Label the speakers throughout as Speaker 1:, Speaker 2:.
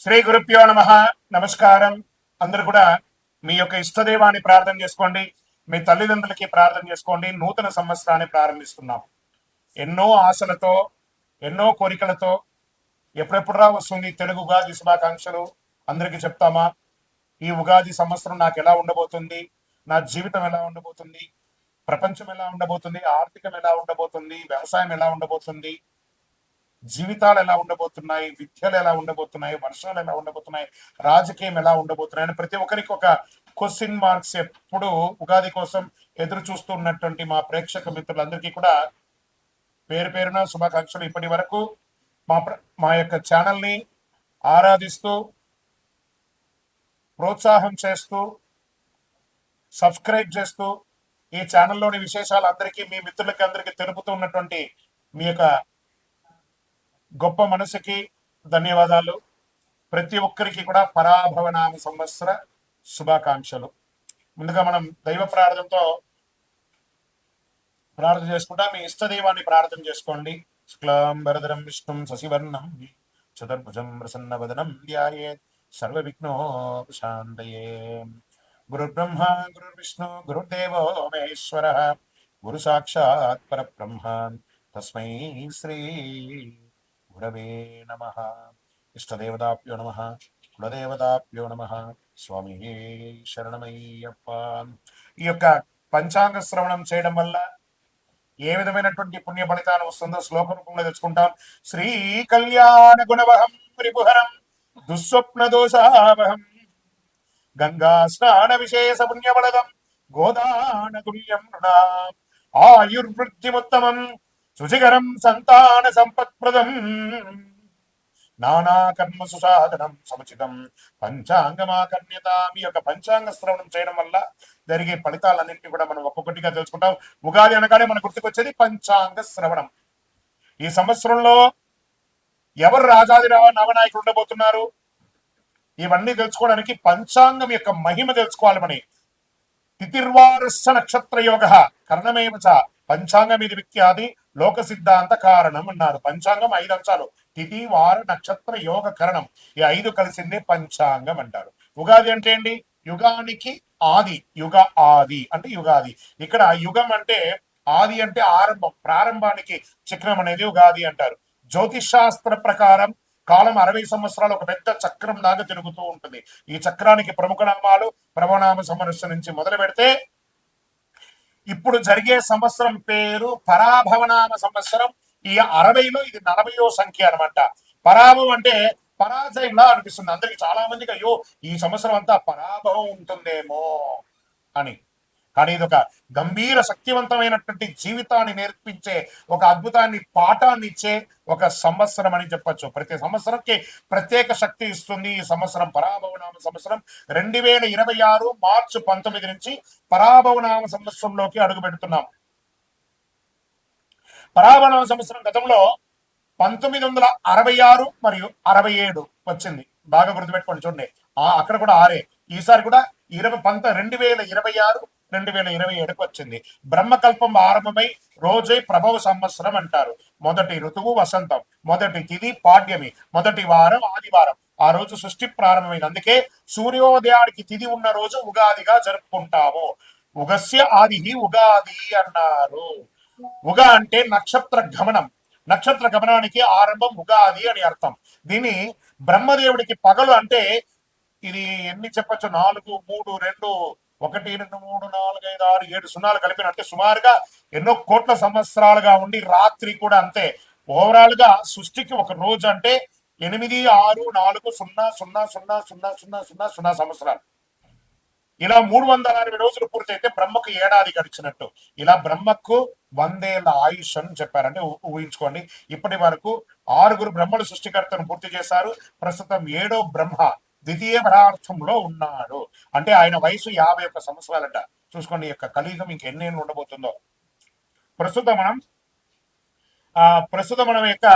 Speaker 1: శ్రీ గురుభ్యో నమ. నమస్కారం. అందరు కూడా మీ యొక్క ఇష్టదైవాన్ని ప్రార్థన చేసుకోండి, మీ తల్లిదండ్రులకి ప్రార్థన చేసుకోండి. నూతన సంవత్సరాన్ని ప్రారంభిస్తున్నాం ఎన్నో ఆశలతో, ఎన్నో కోరికలతో. ఎప్పుడెప్పుడురా వస్తుంది తెలుగు ఉగాది శుభాకాంక్షలు అందరికీ చెప్తామా? ఈ ఉగాది సంవత్సరం నాకు ఎలా ఉండబోతుంది, నా జీవితం ఎలా ఉండబోతుంది, ప్రపంచం ఎలా ఉండబోతుంది, ఆర్థికం ఎలా ఉండబోతుంది, వ్యవసాయం ఎలా ఉండబోతుంది, జీవితాలు ఎలా ఉండబోతున్నాయి, విద్యలు ఎలా ఉండబోతున్నాయి, వర్షాలు ఎలా ఉండబోతున్నాయి, రాజకీయం ఎలా ఉండబోతున్నాయి అని ప్రతి ఒక్కరికి ఒక క్వశ్చన్ మార్క్స్ ఎప్పుడు ఉగాది కోసం ఎదురు చూస్తున్నటువంటి మా ప్రేక్షక మిత్రులందరికీ కూడా పేరు పేరున శుభాకాంక్షలు. ఇప్పటి వరకు మా యొక్క ఛానల్ని ఆరాధిస్తూ, ప్రోత్సాహం చేస్తూ, సబ్స్క్రైబ్ చేస్తూ, ఈ ఛానల్లోని విశేషాలు అందరికీ మీ మిత్రులకి అందరికీ తెలుపుతూ ఉన్నటువంటి మీ యొక్క గొప్ప మనసుకి ధన్యవాదాలు. ప్రతి ఒక్కరికి కూడా పరాభవనామ సంవత్సర శుభాకాంక్షలు. ముందుగా మనం దైవ ప్రార్థనతో ప్రార్థన చేసుకుంటా. మీ ఇష్టదైవాన్ని ప్రార్థన చేసుకోండి. శుక్లాంబరధరం విష్ణుం శశివర్ణం చతుర్భుజం ప్రసన్నవదనం ధ్యాయేత్ సర్వ విఘ్నోపశాంతయే. గురుర్బ్రహ్మ గురుర్విష్ణు గురుర్దేవో మహేశ్వర గురు సాక్షాత్ పరబ్రహ్మ తస్మై శ్రీ గురవే నమ. ఇష్టదేవతాభ్యో నమ, కులదేవతాభ్యో నమ. స్వామి శరణమయ్యప్ప. ఈ యొక్క పంచాంగ శ్రవణం చేయడం వల్ల ఏ విధమైనటువంటి పుణ్య ఫలితాలు వస్తుందో శ్లోక రూపంలో తెచ్చుకుంటాం. శ్రీ కళ్యాణ గుణవహం రిపుహరం దుస్వప్న దోషావహం గంగా స్నాన విశేష పుణ్యబలదం గోదాన తుల్యం నృణా ఆయుర్వృద్ధిముత్తమం శుచికరం సంతాన సంపత్ప్రదం నానా కర్మ సుసాధనం సముచితం పంచాంగమాకర్ణ్యత. మీ యొక్క పంచాంగ శ్రవణం చేయడం వల్ల జరిగే ఫలితాలన్నింటినీ కూడా మనం ఒక్కొక్కటిగా తెలుసుకుంటాం. ఉగాది అనగానే మన గుర్తుకొచ్చేది పంచాంగ శ్రవణం. ఈ సంవత్సరంలో ఎవరు రాజాది నవనాయకులు ఉండబోతున్నారు, ఇవన్నీ తెలుసుకోవడానికి పంచాంగం యొక్క మహిమ తెలుసుకోవాలి. మన తిథిర్వారస్య నక్షత్ర యోగ కరణమేవ చ పంచాంగం ఇది విఖ్యాతి లోక సిద్ధాంత కారణం అన్నారు. పంచాంగం 5 అంశాలు: తిథి, వార, నక్షత్ర, యోగ, కరణం. ఈ 5 కలిసిందే పంచాంగం అంటారు. ఉగాది అంటే ఏంటి? యుగానికి ఆది. యుగ ఆది అంటే యుగాది. ఇక్కడ యుగం అంటే ఆది అంటే ఆరంభం, ప్రారంభానికి చిహ్నం అనేది ఉగాది అంటారు. జ్యోతిష్ శాస్త్ర ప్రకారం కాలం 60 సంవత్సరాలు ఒక పెద్ద చక్రం లాగా తిరుగుతూ ఉంటుంది. ఈ చక్రానికి ప్రముఖ నామాలు ప్రణవనామ సంవత్సరం నుంచి మొదలు పెడితే ఇప్పుడు జరిగే సంవత్సరం పేరు పరాభవనామ సంవత్సరం. ఈ 60లో ఇది 40వ సంఖ్య అనమాట. పరాభవం అంటే పరాజయంలా అనిపిస్తుంది అందరికి. చాలా మందికి అయ్యో ఈ సంవత్సరం అంతా పరాభవం ఉంటుందేమో అని. కానీ ఇది ఒక గంభీర శక్తివంతమైనటువంటి జీవితాన్ని నేర్పించే, ఒక అద్భుతాన్ని పాఠాన్ని ఇచ్చే ఒక సంవత్సరం అని చెప్పచ్చు. ప్రతి సంవత్సరంకి ప్రత్యేక శక్తి ఇస్తుంది. ఈ సంవత్సరం పరాభవనామ సంవత్సరం 2026 మార్చి 19 నుంచి పరాభవనామ సంవత్సరంలోకి అడుగు పెడుతున్నాం. పరాభవనామ సంవత్సరం గతంలో 1966 మరియు 67 వచ్చింది. బాగా గుర్తుపెట్టుకోండి. చూడండి, అక్కడ కూడా 6. ఈసారి కూడా 2026 2027 వచ్చింది. బ్రహ్మకల్పం ఆరంభమై రోజే ప్రభవ సంవత్సరం అంటారు. మొదటి ఋతువు వసంతం, మొదటి తిథి పాడ్యమి, మొదటి వారం ఆదివారం. ఆ రోజు సృష్టి ప్రారంభమైంది. అందుకే సూర్యోదయానికి తిథి ఉన్న రోజు ఉగాదిగా జరుపుకుంటాము. ఉగస్య ఆది ఉగాది అన్నారు. ఉగ అంటే నక్షత్ర గమనం. నక్షత్ర గమనానికి ఆరంభం ఉగాది అని అర్థం. దీన్ని బ్రహ్మదేవుడికి పగలు అంటే ఇది ఎన్ని చెప్పచ్చు? 4 3 2 1 2 3 4 5 6 7 సున్నాలు కలిపిన అంటే సుమారుగా ఎన్నో కోట్ల సంవత్సరాలుగా ఉండి రాత్రి కూడా అంతే. ఓవరాల్ గా సృష్టికి ఒక రోజు అంటే 8 6 4 0 0 0 0 0 0 సంవత్సరాలు. ఇలా 360 రోజులు పూర్తయితే బ్రహ్మకు ఏడాది గడిచినట్టు. ఇలా బ్రహ్మకు 100 ఏళ్ల ఆయుష్ అని చెప్పారంటే ఊహించుకోండి. ఇప్పటి వరకు 6 బ్రహ్మలు సృష్టికర్తను పూర్తి చేశారు. ప్రస్తుతం 7వ బ్రహ్మ ద్వితీయ పదార్థంలో ఉన్నాడు. అంటే ఆయన వయసు 51 సంవత్సరాలట. చూసుకోండి, యొక్క కలియుగం ఇంకెన్నేళ్ళు ఉండబోతుందో. ప్రస్తుతం మనం యొక్క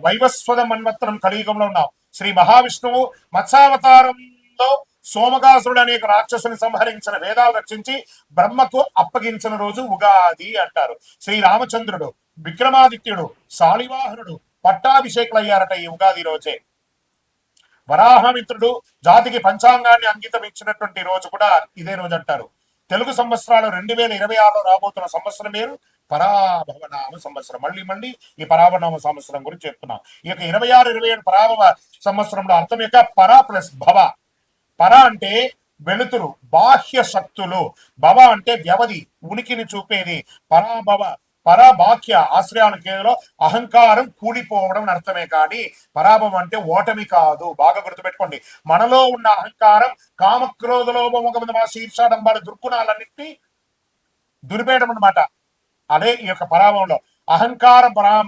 Speaker 1: వైవస్వత మన్వత్తరం కలియుగంలో ఉన్నాం. శ్రీ మహావిష్ణువు మత్స్యావతారంలో సోమకాసురుడు అనేక రాక్షసుని సంహరించిన, వేదాలు రక్షించి బ్రహ్మకు అప్పగించిన రోజు ఉగాది అంటారు. శ్రీరామచంద్రుడు, విక్రమాదిత్యుడు, శాలివాహనుడు పట్టాభిషేకులయ్యారట ఈ ఉగాది రోజే. వరాహమిత్రుడు జాతికి పంచాంగాన్ని అంకితం ఇచ్చినటువంటి రోజు కూడా ఇదే రోజు అంటారు. తెలుగు సంవత్సరాలు 2026లో రాబోతున్న సంవత్సరం పేరు పరాభవనామ సంవత్సరం. మళ్ళీ మళ్ళీ ఈ పరాభవనామ సంవత్సరం గురించి చెప్తున్నాం. ఈ యొక్క 26, 27 పరాభవ సంవత్సరంలో అర్థం యొక్క పర ప్లస్ భవ. పర అంటే వెలుతురు, బాహ్య శక్తులు. భవ అంటే వ్యవధి, ఉనికిని చూపేది. పరాభవ పరబాహ్య ఆశ్రయానికేలో అహంకారం కూలిపోవడం అని అర్థమే కానీ పరాభవం అంటే ఓటమి కాదు. బాగా గుర్తుపెట్టుకోండి. మనలో ఉన్న అహంకారం, కామక్రోధ లోభ శీర్షాడంబాల దుర్గుణాలన్నింటినీ దురిపేయడం అనమాట. అదే ఈ యొక్క పరాభవంలో అహంకార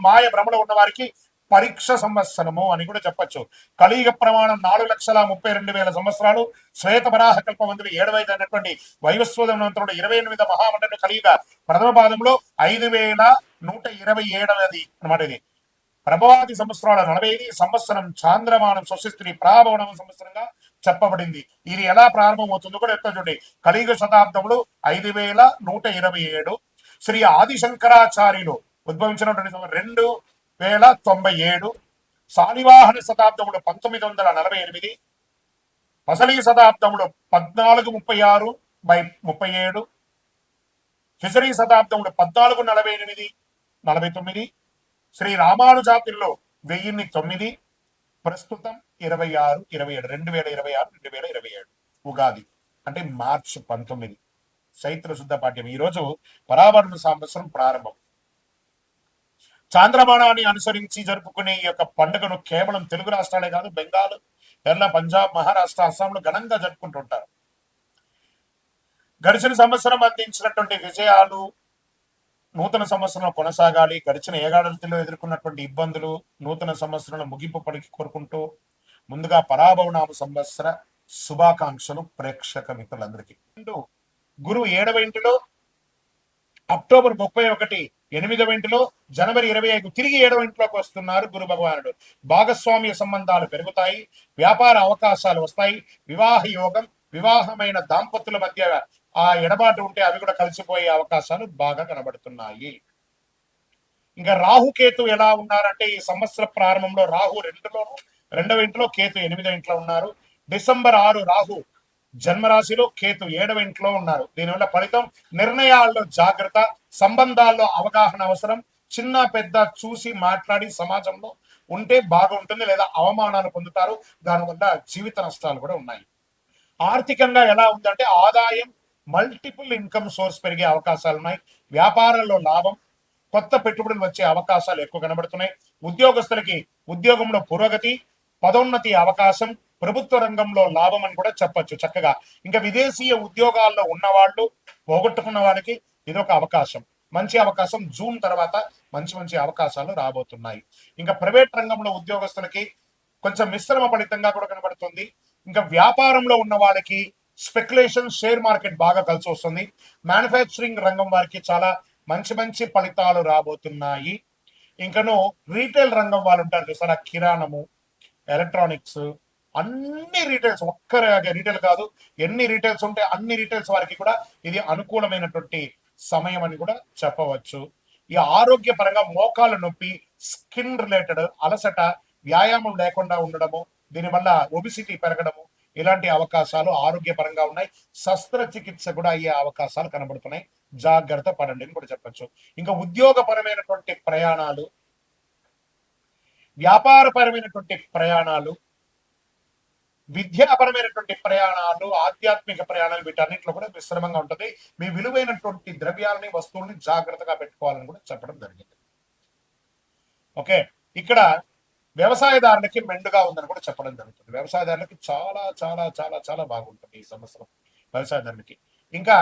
Speaker 1: మాయ భ్రమలో ఉన్న వారికి పరీక్ష సంవత్సరము అని కూడా చెప్పచ్చు. కలియుగ ప్రమాణం 4,32,000 సంవత్సరాలు. శ్వేత వరాహ కల్పమంతుడు 7వ అయినటువంటి వైవస్వతంతుడు 28వ మహామండలి కలియుగ ప్రథమ పాదంలో 5,127 అనమాట. ఇది ప్రభవాది సంవత్సరాల 45 సంవత్సరం చాంద్రమానం స్వస్తి ప్రాభవనం సంవత్సరంగా చెప్పబడింది. ఇది ఎలా ప్రారంభమవుతుందో కూడా చెప్తా చూడండి. కలియుగ శతాబ్దంలో 5,127. శ్రీ ఆదిశంకరాచార్యులు ఉద్భవించినటువంటి 2,097. శాలివాహన శతాబ్దములు 1948. పసలి శతాబ్దములు 1436/37. ఫిజరీ శతాబ్దములు 1448-49. శ్రీ రామానుజాతిలో 1009. ప్రస్తుతం 26-27 2026-2027 ఉగాది అంటే మార్చి 19 చైత్ర శుద్ధ పాఠ్యం. ఈ రోజు పరాభరణ సంవత్సరం ప్రారంభం. చాంద్రమానాన్ని అనుసరించి జరుపుకునే ఈ యొక్క పండుగను కేవలం తెలుగు రాష్ట్రాలే కాదు, బెంగాల్, కేరళ, పంజాబ్, మహారాష్ట్ర, అస్సాంలో ఘనంగా జరుపుకుంటుంటారు. గడిచిన సంవత్సరం అందించినటువంటి విజయాలు నూతన సంవత్సరంలో కొనసాగాలి. గడిచిన ఏడాదిలో ఎదుర్కొన్నటువంటి ఇబ్బందులు నూతన సంవత్సరంలో ముగింపు పనికి కోరుకుంటూ ముందుగా పరాభవనామ సంవత్సర శుభాకాంక్షలు ప్రేక్షక మిత్రులందరికీ. గురువు 7వ ఇంటిలో, అక్టోబర్ 31 8వ ఇంటిలో, జనవరి 25 తిరిగి 7వ ఇంట్లోకి వస్తున్నారు గురు భగవానుడు. భాగస్వామ్య సంబంధాలు పెరుగుతాయి, వ్యాపార అవకాశాలు వస్తాయి, వివాహ యోగం, వివాహమైన దాంపత్యుల మధ్య ఆ ఎడబాటు ఉంటే అవి కూడా కలిసిపోయే అవకాశాలు బాగా కనబడుతున్నాయి. ఇంకా రాహుకేతు ఎలా ఉన్నారంటే ఈ సంవత్సర ప్రారంభంలో రాహు 2వ ఇంట్లో, కేతు 8వ ఇంట్లో ఉన్నారు. డిసెంబర్ 6 రాహు జన్మరాశిలో, కేతు 7వ ఇంట్లో ఉన్నారు. దీనివల్ల ఫలితం నిర్ణయాల్లో జాగ్రత్త, సంబంధాల్లో అవగాహన అవసరం. చిన్న పెద్ద చూసి మాట్లాడి సమాజంలో ఉంటే బాగుంటుంది, లేదా అవమానాలు పొందుతారు. దానివల్ల జీవిత నష్టాలు కూడా ఉన్నాయి. ఆర్థికంగా ఎలా ఉందంటే ఆదాయం, మల్టిపుల్ ఇన్కమ్ సోర్స్ పెరిగే అవకాశాలు ఉన్నాయి. వ్యాపారంలో లాభం, కొత్త పెట్టుబడులు వచ్చే అవకాశాలు ఎక్కువ కనబడుతున్నాయి. ఉద్యోగస్తులకి ఉద్యోగంలో పురోగతి, పదోన్నతి అవకాశం, ప్రభుత్వ రంగంలో లాభం అని కూడా చెప్పచ్చు చక్కగా. ఇంకా విదేశీయ ఉద్యోగాల్లో ఉన్నవాళ్ళు, పోగొట్టుకున్న వాళ్ళకి ఇదొక అవకాశం, మంచి అవకాశం. జూన్ తర్వాత మంచి మంచి అవకాశాలు రాబోతున్నాయి. ఇంకా ప్రైవేట్ రంగంలో ఉద్యోగస్తులకి కొంచెం మిశ్రమ ఫలితంగా కూడా కనబడుతుంది. ఇంకా వ్యాపారంలో ఉన్న వాళ్ళకి స్పెక్యులేషన్, షేర్ మార్కెట్ బాగా కలిసి వస్తుంది. మ్యానుఫ్యాక్చరింగ్ రంగం వారికి చాలా మంచి మంచి ఫలితాలు రాబోతున్నాయి. ఇంకను రీటైల్ రంగం వాళ్ళు ఉంటారు చూసారా, కిరాణము, ఎలక్ట్రానిక్స్, అన్ని రీటైల్స్, ఒక్క రీటైల్ కాదు, ఎన్ని రీటైల్స్ ఉంటే అన్ని రీటైల్స్ వారికి కూడా ఇది అనుకూలమైనటువంటి సమయం అని కూడా చెప్పవచ్చు. ఈ ఆరోగ్య పరంగా మోకాళ్ళ నొప్పి, స్కిన్ రిలేటెడ్ అలసట, వ్యాయామం లేకుండా ఉండడము, దీనివల్ల ఒబిసిటీ పెరగడము, ఇలాంటి అవకాశాలు ఆరోగ్యపరంగా ఉన్నాయి. శస్త్రచికిత్స కూడా అయ్యే అవకాశాలు కనబడుతున్నాయి. జాగ్రత్త పడండి అని కూడా చెప్పచ్చు. ఇంకా ఉద్యోగపరమైనటువంటి ప్రయాణాలు, వ్యాపారపరమైనటువంటి ప్రయాణాలు, విద్యాపరమైనటువంటి ప్రయాణాలు, ఆధ్యాత్మిక ప్రయాణాలు, వీటన్నింటిలో కూడా మిశ్రమంగా ఉంటుంది. మీ విలువైనటువంటి ద్రవ్యాలని, వస్తువుల్ని జాగ్రత్తగా పెట్టుకోవాలని కూడా చెప్పడం జరిగింది. ఓకే, ఇక్కడ వ్యవసాయదారులకి మెండుగా ఉందని కూడా చెప్పడం జరుగుతుంది. వ్యవసాయదారులకి చాలా చాలా చాలా చాలా బాగుంటుంది ఈ సంవత్సరం వ్యవసాయదారులకి. ఇంకా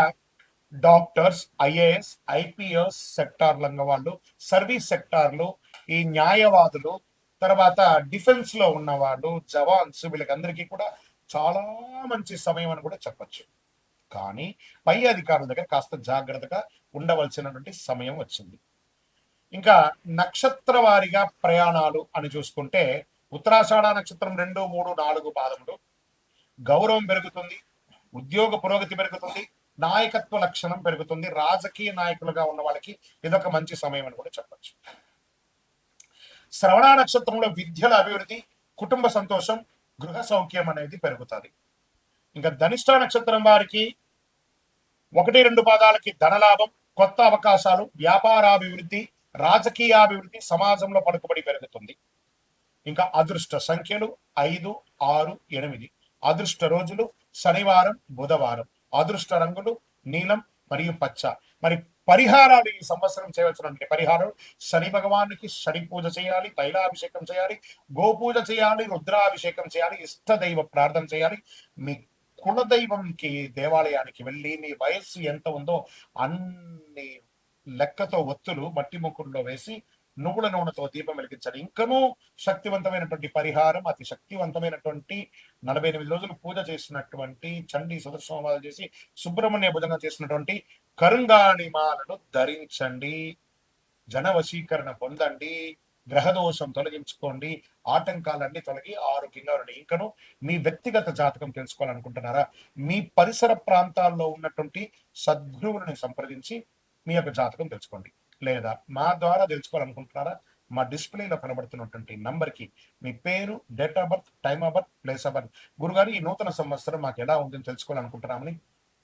Speaker 1: డాక్టర్స్, ఐఏఎస్, ఐపీఎస్ సెక్టార్ రంగ వాళ్ళు, సర్వీస్ సెక్టార్లు, ఈ న్యాయవాదులు, తర్వాత డిఫెన్స్ లో ఉన్నవాళ్ళు, జవాన్స్, వీళ్ళకందరికీ కూడా చాలా మంచి సమయం అని కూడా చెప్పచ్చు. కానీ పై అధికారుల దగ్గర కాస్త జాగ్రత్తగా ఉండవలసినటువంటి సమయం వచ్చింది. ఇంకా నక్షత్ర వారిగా ప్రయాణాలు అని చూసుకుంటే ఉత్తరాషాఢ నక్షత్రం 2, 3, 4 పాదములు గౌరవం పెరుగుతుంది, ఉద్యోగ పురోగతి పెరుగుతుంది, నాయకత్వ లక్షణం పెరుగుతుంది. రాజకీయ నాయకులుగా ఉన్న వాళ్ళకి ఇదొక మంచి సమయం అని కూడా చెప్పచ్చు. శ్రవణ నక్షత్రంలో విద్యల అభివృద్ధి, కుటుంబ సంతోషం, గృహ సౌఖ్యం అనేది పెరుగుతుంది. ఇంకా ధనిష్ట నక్షత్రం వారికి 1-2 పాదాలకి ధనలాభం, కొత్త అవకాశాలు, వ్యాపారాభివృద్ధి, రాజకీయాభివృద్ధి, సమాజంలో పలుకుబడి పెరుగుతుంది. ఇంకా అదృష్ట సంఖ్యలు 5, 6, 8. అదృష్ట రోజులు శనివారం, బుధవారం. అదృష్ట రంగులు నీలం మరియు పచ్చ. మరి పరిహారాలు ఈ సంవత్సరం చేయవలసినటువంటి పరిహారం: శని భగవానికి శని పూజ చేయాలి, తైలాభిషేకం చేయాలి, గోపూజ చేయాలి, రుద్రాభిషేకం చేయాలి, ఇష్ట దైవ ప్రార్థన చేయాలి. మీ కులదైవంకి దేవాలయానికి వెళ్ళి మీ వయస్సు ఎంత ఉందో అన్ని లెక్కతో ఒత్తులు మట్టి ముక్కుల్లో వేసి నువ్వుల నూనెతో దీపం వెలిగించాలి. ఇంకనూ శక్తివంతమైనటువంటి పరిహారం, అతి శక్తివంతమైనటువంటి 48 రోజులు పూజ చేసినటువంటి చండీ సుదర్శనవాలు చేసి సుబ్రహ్మణ్య భుజంగా చేసినటువంటి కరుంగాణిమాలను ధరించండి. జన వశీకరణ పొందండి, గ్రహదోషం తొలగించుకోండి, ఆటంకాలన్నీ తొలగి ఆరోగ్యంగా ఉండండి. ఇంకను మీ వ్యక్తిగత జాతకం తెలుసుకోవాలనుకుంటున్నారా? మీ పరిసర ప్రాంతాల్లో ఉన్నటువంటి సద్గురువులను సంప్రదించి మీ యొక్క జాతకం తెలుసుకోండి. లేదా మా ద్వారా తెలుసుకోవాలనుకుంటున్నారా? మా డిస్ప్లేలో కనబడుతున్నటువంటి నంబర్కి మీ పేరు, date of birth, time of birth, place of birth, గురుగారు ఈ నూతన సంవత్సరం మాకు ఎలా ఉందని తెలుసుకోవాలనుకుంటున్నామని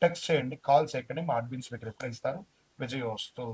Speaker 1: టెక్స్ట్ చేయండి, కాల్ చేయకండి. మా అడ్మిన్స్ మీకు రిప్లై ఇస్తారు. విజయోస్తు.